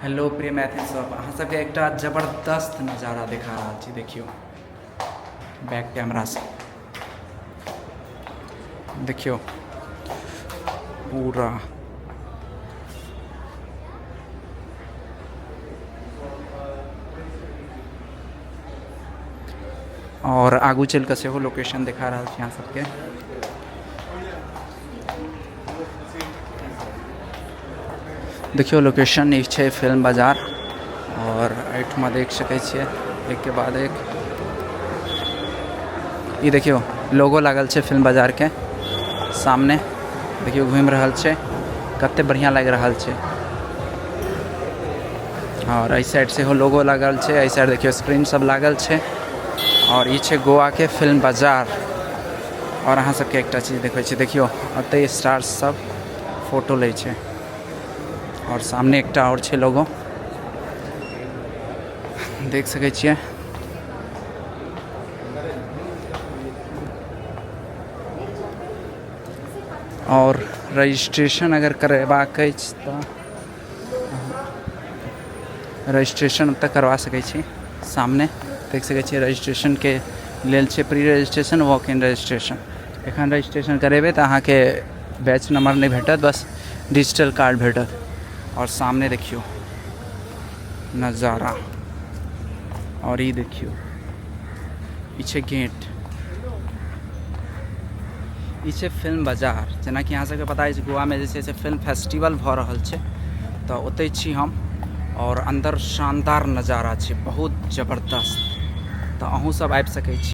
Hello प्रिय मैथिल सब, अहाँ सबके एकटा जबरदस्त नज़ारा देखा रहल छी। देखियो बैक कैमरा से देखियो पूरा और आगू चल के सेहो लोकेशन देखा रहल छी अहाँ सबके। देखियो लोकेशन ई छै फिल्म बाजार और एहिठमा देख सकै छियै एक के बाद एक। ये देखियो लोगो लागल छै फिल्म बाजार के सामने, देखियो घूम रहल छै, कते बढ़िया लग रहल छै। और एहि साइड से हो लोगो लागल छै, एहि साइड देखियो स्क्रीन सब लागल छै। और ई छै गोवा के फिल्म बाजार। और अहाँ सबके एकटा चीज देखै छी, देखियो एतै स्टार सब फोटो लै छै और सामने एकटा और छै लोगो देख सकै छियै। और रजिस्ट्रेशन अगर करबाक अछि तऽ रजिस्ट्रेशन ओतऽ करवा सकै छी। सामने देख सकै छियै रजिस्ट्रेशन के लेल छै pre registration, walk in registration. एखन रजिस्ट्रेशन करेबै तऽ अहाँके बैच नंबर नहीं भेटत, बस डिजिटल कार्ड भेटत। और सामने देखियो नज़ारा, और ये देखियो ई छै गेट, ई छै फिल्म बाजार। जेना कि अहाँ सबके पता अछि गोवा में जे छै से फिल्म फेस्टिवल भऽ रहल छै, तऽ ओतै छी हम। और अंदर शानदार नज़ारा छै, बहुत जबरदस्त। तऽ अहूँ सब आबि सकै छी।